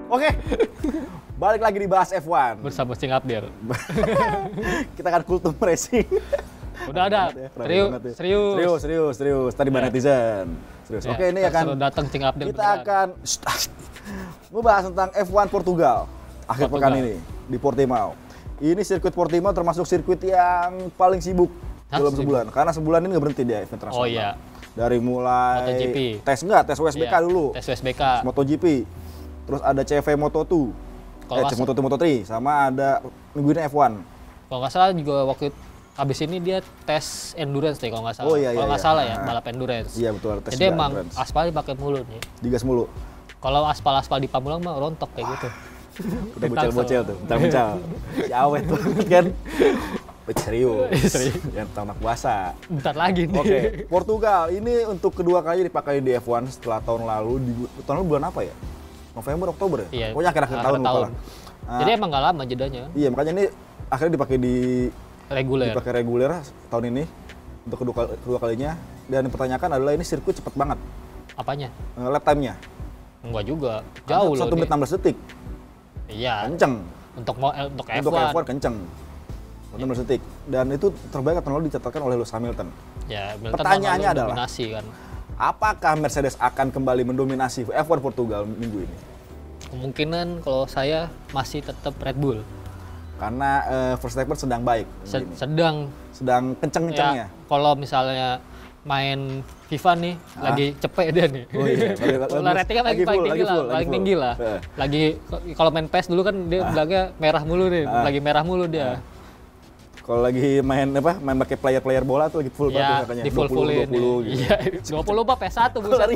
Oke, balik lagi dibahas F1. Bersama Cing Abdir. Kita akan kultum racing. Udah ada. Serius. Tadi Mbak netizen. Serius. Ya, Oke, ini akan datang Cing Abdir. kita akan membahas tentang F1 Portugal akhir pekan ini di Portimao. Ini sirkuit Portimao termasuk sirkuit yang paling sibuk dalam sebulan. Karena sebulan ini nggak berhenti dia event internasional. Oh iya. Dari mulai MotoGP. tes USBK dulu. Tes USBK. MotoGP. Terus ada CV Moto2. Moto2 Moto3 sama ada minggu ini F1. Kalau nggak salah juga waktu habis ini dia tes endurance deh kalau nggak salah. Oh iya. Kalau nggak salah ya balap endurance. Iya betul. Tes jadi emang endurance. aspal dipakai mulu nih. Digas mulu. Kalau aspal di Pamulang mah rontok kayak gitu. Udah bocel-bocel tuh, bentar-bentar. Si awet banget kan. Serius. Yang tamat puasa. Bentar lagi nih. Oke, Portugal ini untuk kedua kali dipakai di F1 setelah tahun lalu. Tahun lalu bulan apa ya? November, Oktober ya? Iya, pokoknya akhir-akhir tahun. Jadi emang nggak lama jedanya. Iya, makanya ini akhirnya dipakai reguler. Dipakai reguler tahun ini untuk kedua kalinya. Dan yang dipertanyakan adalah ini sirkuit cepat banget. Apanya? Lap time-nya. Enggak juga. Jauh loh. 1 menit 16 detik. Iya. Kenceng. Untuk F1. Untuk F1 kenceng. 16 detik. Dan itu terbaik tahun lalu dicatatkan oleh Lewis Hamilton. Ya, pertanyaannya adalah dominasi kan. Apakah Mercedes akan kembali mendominasi F1 Portugal minggu ini? Kemungkinan kalau saya masih tetap Red Bull. Karena Verstappen sedang baik. Sedang kenceng-kencengnya. Ya, kalau misalnya main FIFA nih, lagi cepet dia nih. Oh iya. Ratingnya paling tinggi lah. Lagi kalau main PES dulu kan dia bilangnya merah mulu nih, lagi merah mulu dia. Kalau lagi main pakai player bola tuh lagi full ya, banget katanya. Di full-fullin. 20 gitu. Iya, 20 bah PS1 buset.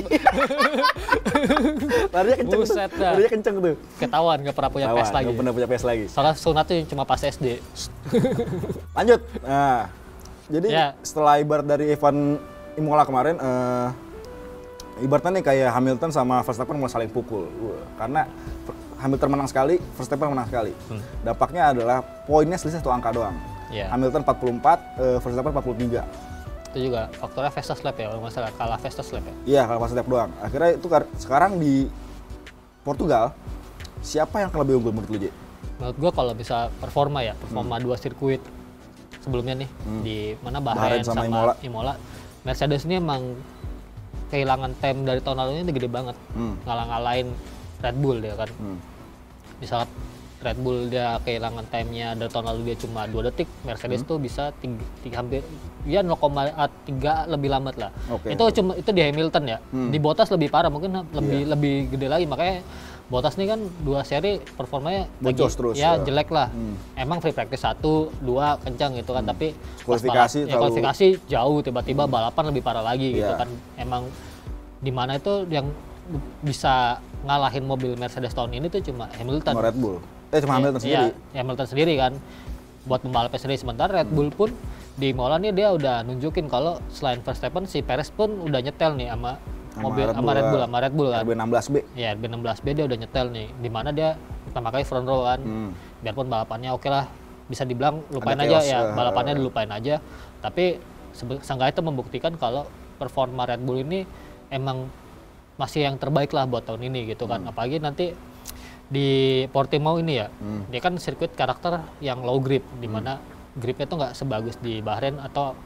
Larinya kenceng tuh. Larinya kenceng tuh. Ketahuan enggak pernah punya PS lagi. Enggak pernah punya PS lagi. Soalnya sunatnya cuma pas SD. Lanjut. Nah, jadi setelah ibarat dari Evan Imola kemarin, ibaratnya nih kayak Hamilton sama Verstappen mau saling pukul. Karena Hamilton menang sekali, Verstappen menang sekali. Dampaknya adalah poinnya selisih 1 angka doang. Hamilton 44, Verstappen 43. Itu juga faktornya fastest lap ya, kalau masalah kalah fastest lap ya. Iya, kalah fastest lap doang. Akhirnya itu sekarang di Portugal, siapa yang lebih unggul menurut lu, J? Menurut gua kalau bisa performa dua sirkuit sebelumnya nih di mana Bahrain sama Imola. Mercedes ini emang kehilangan time dari tahun lalu ini gede banget. Ngalah-ngalahin Red Bull dia kan. Misalnya Red Bull dia kehilangan time-nya dari tahun lalu dia cuma 2 detik, Mercedes tuh bisa hampir ya 0,3 lebih lambat lah. Itu di Hamilton ya. Di Bottas lebih parah, mungkin lebih gede lagi, makanya Bottas nih kan 2 seri performanya bocos terus. Ya jelek lah. Emang free practice 1, 2 kencang gitu kan, tapi kualifikasi jauh, tiba-tiba balapan lebih parah lagi gitu kan. Emang di mana itu yang bisa ngalahin mobil Mercedes tahun ini tuh cuma Hamilton. Cuma Red Bull. Cuma Hamilton sendiri. Hamilton sendiri kan. Buat pembalapnya sendiri, sementara Red Bull pun di Imola nih dia udah nunjukin kalau selain Verstappen, si Perez pun udah nyetel nih sama Red Bull kan. RB16B. Ya, RB16B dia udah nyetel nih. Di mana dia pertama kali front row kan. Biarpun balapannya oke lah, bisa dibilang lupain aja ya, balapannya dilupain aja. Tapi seenggaknya itu membuktikan kalau performa Red Bull ini emang masih yang terbaik lah buat tahun ini gitu kan. Apalagi nanti di Portimao ini ya, dia kan sirkuit karakter yang low grip, di mana gripnya tuh nggak sebagus di Bahrain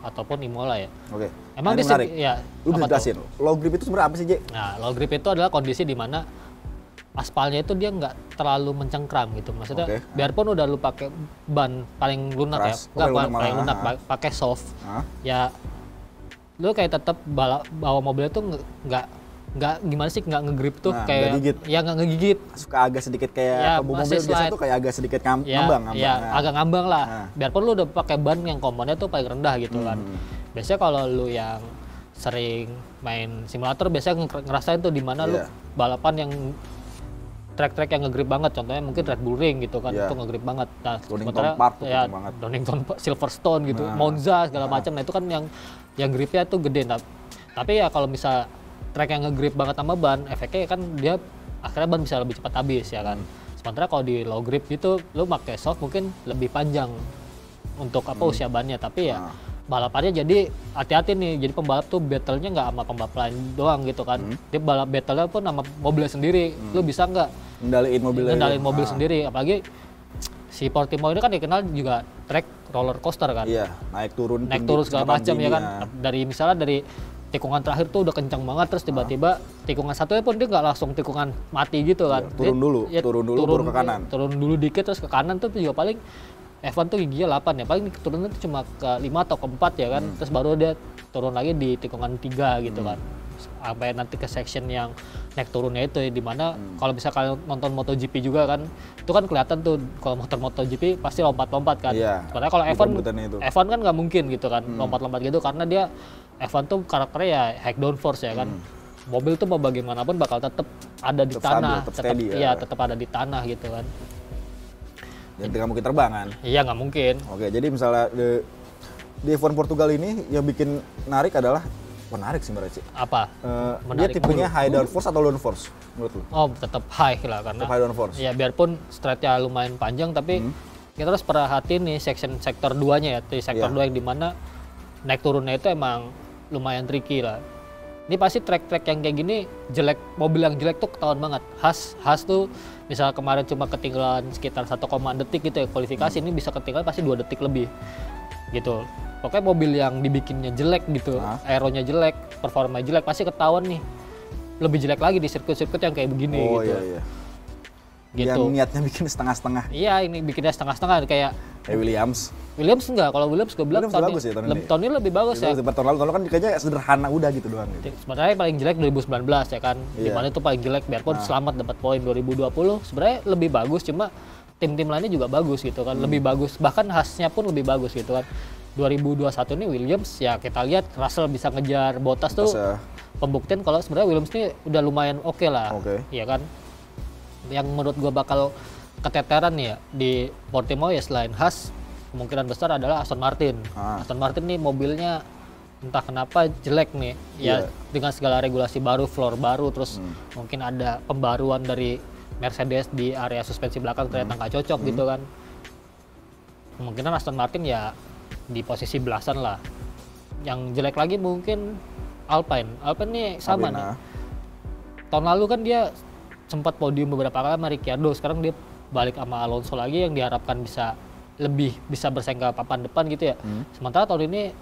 ataupun Imola ya. Oke. Emang di menarik. Ya. Lu jelasin. Low grip itu sebenarnya apa sih, J? Nah, low grip itu adalah kondisi di mana aspalnya itu dia nggak terlalu mencengkram gitu. Maksudnya biarpun udah lu pakai ban paling lunak keras, ya, paling lunak, pakai soft, ya lu kayak tetap bawa mobilnya tuh nggak gimana sih, nggak ngegrip tuh, kayak ngegigit. Ya nggak ngegigit, suka agak sedikit kayak mobil biasa tuh kayak agak sedikit ngambang agak ngambang lah. Biarpun lu udah pakai ban yang komponnya tuh paling rendah gitu kan. Biasanya kalau lu yang sering main simulator biasanya ngerasain tuh di mana lu balapan yang track yang ngegrip banget, contohnya mungkin Red Bull Ring gitu kan, itu ngegrip banget. Nah, Donington Park tuh banget. Donington Silverstone gitu, Monza segala macam. Nah, itu kan yang gripnya tuh gede. Tapi ya kalau misal track yang ngegrip banget sama ban, efeknya kan dia akhirnya ban bisa lebih cepat habis ya kan. Sementara kalau di low grip gitu, lu pakai soft mungkin lebih panjang untuk usia bannya, tapi ya balapannya jadi hati-hati nih. Jadi pembalap tuh battle-nya nggak sama pembalap lain doang gitu kan. Dia balap battle-nya pun sama mobilnya sendiri. Lu bisa nggak ngendaliin mobil sendiri. Apalagi si Portimao ini kan dikenal juga track roller coaster kan. Iya, naik turun segala macam ya kan. Misalnya dari tikungan terakhir tuh udah kencang banget, terus tiba-tiba tikungan satunya pun dia nggak langsung tikungan mati gitu kan. Turun dulu baru ke kanan. Turun dulu dikit terus ke kanan tuh juga paling F1 tuh giginya 8 ya, paling turunnya tuh cuma ke 5 atau ke 4 ya kan. Terus baru dia turun lagi di tikungan 3 gitu kan. Sampai nanti ke section yang naik turunnya itu ya, dimana kalau bisa kalian nonton MotoGP juga kan, itu kan kelihatan tuh kalau motor MotoGP pasti lompat-lompat kan. Sebenarnya kalau F1 kan nggak mungkin gitu kan lompat-lompat gitu, karena dia F1 tuh karakternya ya high downforce ya kan. Mobil tuh mau bagaimanapun bakal tetap ada di tanah, tetap ada di tanah gitu kan. Jadi nggak mungkin terbang kan? Iya nggak mungkin. Oke, jadi misalnya di F1 Portugal ini yang bikin menarik adalah menarik sih menurut sih. Apa? Dia tipenya high downforce atau low downforce menurut lu? Oh, tetap high lah karena. Tetap high downforce. Ya biarpun straightnya lumayan panjang tapi kita harus perhatiin nih sektor 2-nya ya. Di sektor 2 yang dimana naik turunnya itu emang lumayan tricky lah. Ini pasti track-track yang kayak gini jelek, mobil yang jelek tuh ketahuan banget. Haas tuh misal kemarin cuma ketinggalan sekitar 1, detik gitu ya kualifikasi, ini bisa ketinggalan pasti 2 detik lebih gitu. Pokoknya mobil yang dibikinnya jelek gitu, aeronya jelek, performanya jelek, pasti ketahuan nih lebih jelek lagi di sirkuit-sirkuit yang kayak begini gitu. Iya. Gitu. Yang niatnya bikin setengah-setengah. Iya, ini bikinnya setengah-setengah kayak Williams enggak, kalau Williams gue bilang tahun ini lebih bagus ya. Tahun lalu kan kayaknya sederhana udah gitu doang. Gitu. Sebenarnya paling jelek 2019 ya kan, dimana itu paling jelek biarpun selamat dapat poin 2020. Sebenarnya lebih bagus, cuma tim-tim lainnya juga bagus gitu kan, lebih bagus, bahkan Haasnya pun lebih bagus gitu kan. 2021 ini Williams ya kita lihat Russell bisa ngejar Bottas tuh pembuktian kalau sebenarnya Williams ini udah lumayan oke lah, ya kan. Yang menurut gua bakal keteteran ya di Portimao ya selain Haas, kemungkinan besar adalah Aston Martin. Aston Martin nih mobilnya entah kenapa jelek nih, ya dengan segala regulasi baru, floor baru, terus mungkin ada pembaruan dari Mercedes di area suspensi belakang ternyata nggak cocok gitu kan. Kemungkinan Aston Martin ya di posisi belasan lah. Yang jelek lagi mungkin Alpine nih sama nih. Tahun lalu kan dia sempat podium beberapa kali sama Ricciardo, sekarang dia balik sama Alonso lagi yang diharapkan bisa bersaing ke papan depan gitu ya. Sementara tahun ini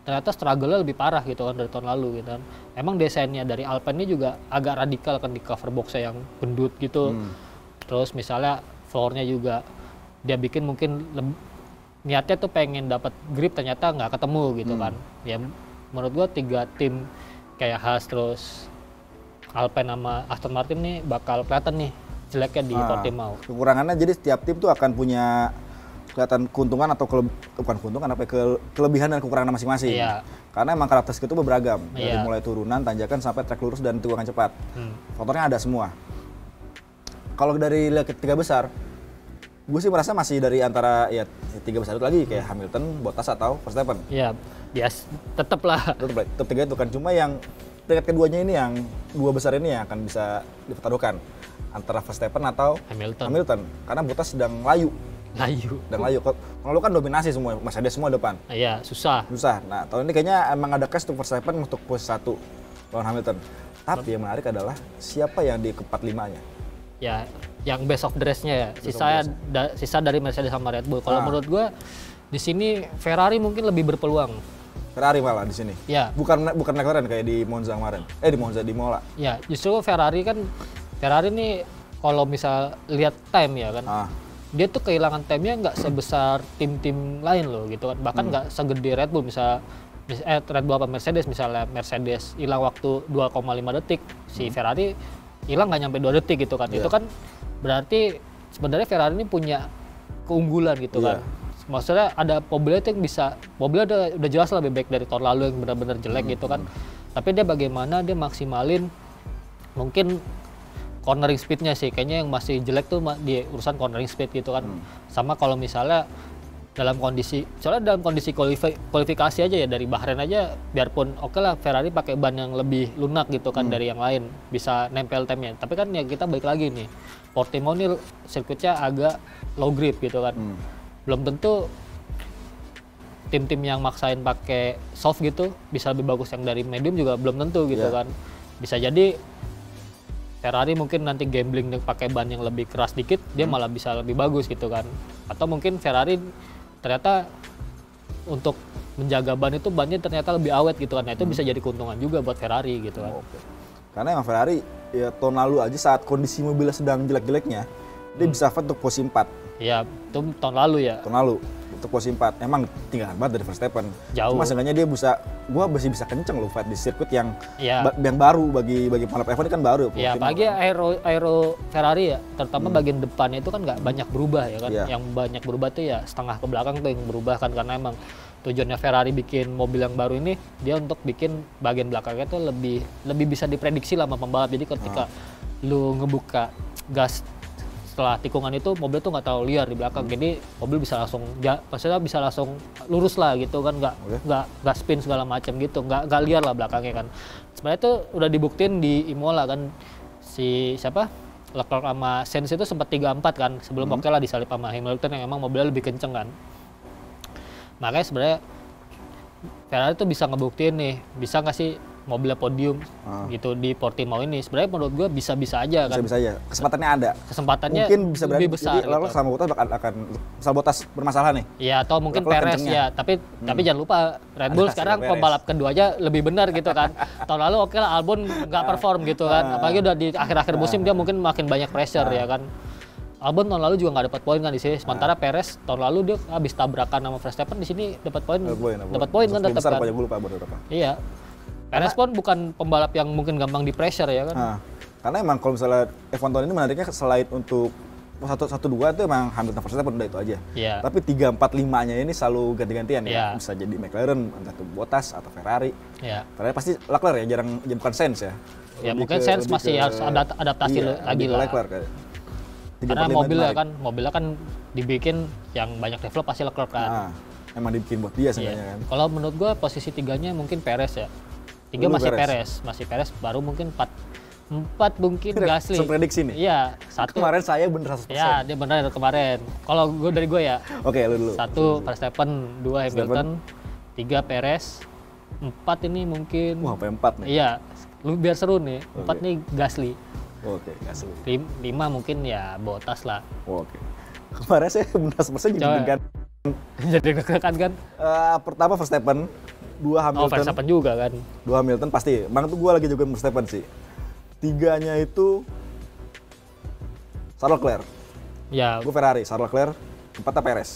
ternyata struggle-nya lebih parah gitu kan dari tahun lalu gitu kan. Emang desainnya dari Alpine ini juga agak radikal kan, di cover box-nya yang gendut gitu. Terus misalnya floor-nya juga dia bikin mungkin niatnya tuh pengen dapat grip, ternyata nggak ketemu gitu kan. Ya menurut gua 3 tim kayak Haas terus Alpine sama Aston Martin nih bakal kelihatan nih jeleknya di Portimao. Kekurangannya jadi setiap tim tuh akan punya kelihatan keuntungan atau bukan keuntungan, kelebihan dan kekurangan masing-masing. Karena emang karakteristik itu beragam, dari mulai turunan, tanjakan sampai trek lurus dan tikungan cepat. Faktornya ada semua. Kalau dari lihat ketiga besar, gue sih merasa masih dari antara ya 3 besar itu lagi kayak Hamilton, Bottas atau Verstappen. Iya, tetap lah. Tetap 3 itu kan, cuma yang tingkat keduanya ini yang 2 besar ini yang akan bisa dipertaruhkan antara Verstappen atau Hamilton. Karena Bottas sedang layu. Lalu kan dominasi semua, Mercedes semua depan. Iya, susah. Nah, tahun ini kayaknya emang ada cash untuk Verstappen untuk posisi 1 lawan Hamilton. Tapi yang menarik adalah siapa yang di keempat 5-nya. Ya, yang best of the rest-nya ya. Sisa dari Mercedes sama Red Bull. Kalau menurut gua di sini Ferrari mungkin lebih berpeluang. Ferrari malah di sini. Ya. Bukan McLaren kayak di Monza kemarin. Di Mola. Ya, justru Ferrari nih kalau misal lihat time ya kan. Dia tuh kehilangan time-nya nggak sebesar tim-tim lain loh gitu kan. Bahkan nggak segede Red Bull Red Bull apa Mercedes, misalnya Mercedes hilang waktu 2,5 detik, si Ferrari hilang nggak nyampe 2 detik gitu kan. Itu kan berarti sebenarnya Ferrari ini punya keunggulan gitu kan. Maksudnya ada mobilnya yang mobilnya udah jelas lebih baik dari tahun lalu yang benar-benar jelek gitu kan. Tapi dia bagaimana dia maksimalin mungkin cornering speednya sih, kayaknya yang masih jelek tuh di urusan cornering speed gitu kan. Sama kalau misalnya dalam kondisi kualifikasi aja ya, dari Bahrain aja biarpun oke lah Ferrari pakai ban yang lebih lunak gitu kan dari yang lain, bisa nempel time-nya. Tapi kan ya kita balik lagi nih, Portimao nih sirkuitnya agak low grip gitu kan. Belum tentu tim-tim yang maksain pakai soft gitu bisa lebih bagus yang dari medium juga belum tentu gitu kan. Bisa jadi Ferrari mungkin nanti gambling pakai ban yang lebih keras dikit, dia malah bisa lebih bagus gitu kan. Atau mungkin Ferrari ternyata untuk menjaga ban itu bannya ternyata lebih awet gitu kan. Nah, itu bisa jadi keuntungan juga buat Ferrari gitu kan. Oke. Karena emang Ferrari ya tahun lalu aja saat kondisi mobilnya sedang jelek-jeleknya, dia bisa fight untuk posisi 4. Iya, itu tahun lalu ya. Tahun lalu untuk posisi 4. Emang tinggalan banget dari Verstappen. Jauh. Cuma seenggaknya dia gua masih bisa kenceng loh fight di sirkuit yang baru bagi pembalap F1 ini kan baru. Iya, apalagi aero Ferrari ya, terutama bagian depannya itu kan nggak banyak berubah ya kan. Yang banyak berubah tuh ya setengah ke belakang tuh yang berubah kan, karena emang tujuannya Ferrari bikin mobil yang baru ini dia untuk bikin bagian belakangnya tuh lebih bisa diprediksi lah sama pembalap. Jadi ketika lu ngebuka gas setelah tikungan itu mobil tuh nggak terlalu liar di belakang, jadi mobil bisa langsung maksudnya bisa langsung lurus lah gitu kan, nggak spin segala macam gitu, nggak liar lah belakangnya kan. Sebenarnya itu udah dibuktiin di Imola kan, si siapa Leclerc sama Sainz itu sempat 3-4 kan sebelum oke lah disalip sama Hamilton yang emang mobilnya lebih kenceng kan. Makanya sebenarnya Ferrari tuh bisa ngebuktiin nih, bisa nggak sih mobilnya podium gitu di Portimao ini. Sebenarnya menurut gue bisa-bisa aja kan. Bisa-bisa aja. Kesempatannya ada. Kesempatannya mungkin bisa lebih besar. Jadi lalu sama Bottas akan Bottas bermasalah nih. Iya, atau mungkin Perez ya. Tapi jangan lupa Red Bull sekarang pembalap keduanya lebih benar gitu kan. Tahun lalu oke lah Albon nggak perform gitu kan. Apalagi udah di akhir-akhir musim dia mungkin makin banyak pressure ya kan. Albon tahun lalu juga nggak dapat poin kan di sini. Sementara Perez tahun lalu dia habis tabrakan sama Verstappen, di sini dapat poin kan tetap kan. Iya. Perez pun bukan pembalap yang mungkin gampang di pressure ya kan. Karena emang kalau misalnya F1 tahun ini menariknya selain untuk 1-2 itu emang Hamilton Verstappen udah itu aja. Yeah. Tapi 3, 4, 5-nya ini selalu ganti-gantian ya. Bisa jadi McLaren, entah itu Bottas atau Ferrari. Ferrari pasti Leclerc ya, bukan Sainz ya. Ya mungkin Sainz masih harus adaptasi lagi lah. Leclerc, karena mobilnya kan dibikin yang banyak develop pasti Leclerc kan. Emang dibikin buat dia sebenarnya kan. Kalau menurut gua posisi 3-nya mungkin Perez ya. 3 masih Perez, baru mungkin 4 mungkin Gasly. Prediksi nih? Iya, 1. Kemarin saya bener 100%. Iya, dia bener kemarin. Kalau dari gue ya. Oke, lu dulu. 1 Verstappen, 2 Hamilton, 3 Perez, 4 ini mungkin. Wah, sampai 4 nih. Iya, lu biar seru nih. 4 nih Gasly. Oke, Gasly. 5 mungkin ya Bottas lah. Oke. Kemarin saya bener 100% jadi deg-degan. Jadi deg-degan kan? Pertama Verstappen, 2 Hamilton. Verstappen juga kan. 2 Hamilton pasti. Bang tuh gue lagi juga Verstappen sih. 3-nya itu Charles Leclerc. Ya. Gue Ferrari, Charles Leclerc. 4-nya Perez.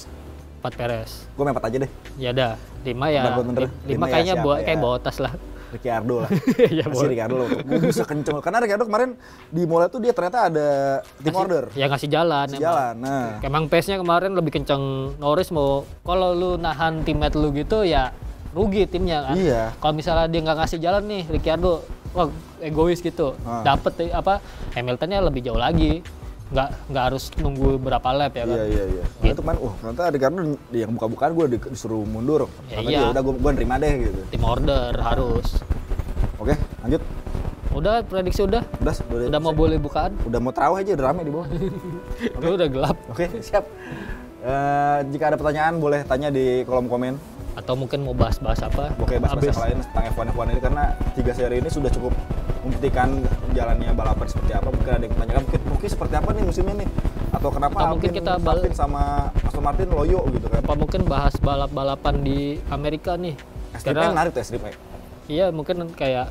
4 Perez. Gue main 4 aja deh. Ya dah. 5 ya. 5 kayaknya kayak Bottas lah. Ricciardo lah. Kasih Ricciardo loh. Gue bisa kenceng. Karena Ricciardo kemarin di Imola tuh dia ternyata ada team order. Ya ngasih jalan. Emang pace-nya kemarin lebih kenceng. Norris mau kalau lu nahan teammate lu gitu ya rugi timnya kan. Iya. Kalau misalnya dia nggak ngasih jalan nih Ricciardo, wah egois gitu. Dapet Hamiltonnya lebih jauh lagi. Nggak harus nunggu berapa lap ya kan. Iya. Gitu. Itu kan ternyata Ricciardo yang buka-bukaan gue disuruh mundur. Ya udah gue nerima deh gitu. Tim order harus. Oke, lanjut. Udah prediksi udah mau boleh bukaan? Udah mau tarawih aja, udah rame di bawah. Oke. Udah gelap. Oke, siap. Jika ada pertanyaan boleh tanya di kolom komen. Atau mungkin mau bahas-bahas apa? Oke, bahas-bahas yang lain tentang F1 ini karena 3 seri ini sudah cukup membuktikan jalannya balapan seperti apa. Mungkin ada yang menanyakan mungkin seperti apa nih musim ini atau kenapa mungkin kita Alpine sama Aston Martin loyo gitu kan. Apa mungkin bahas balap-balapan di Amerika nih. Karena menarik tuh SDP. Iya, mungkin kayak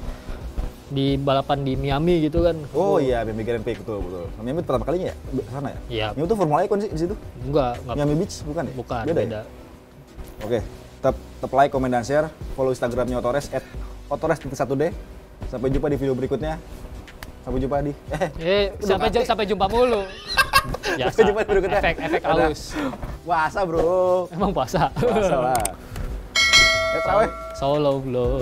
di balapan di Miami gitu kan. Oh iya, Miami Grand Prix betul. Miami pertama kalinya ya sana ya? Iya. Miami itu Formula E kan di situ? Enggak. Miami Beach bukan ya? Bukan, beda. Ya? Oke. Tetap like, comment, dan share. Follow Instagramnya Otores @otores1d. Sampai jumpa di video berikutnya. Sampai jumpa di sampai jumpa mulu. Sampai jumpa di berikutnya. Efek halus. Puasa, Bro. Emang puasa. Puasa lah. Terawih. Solo glow.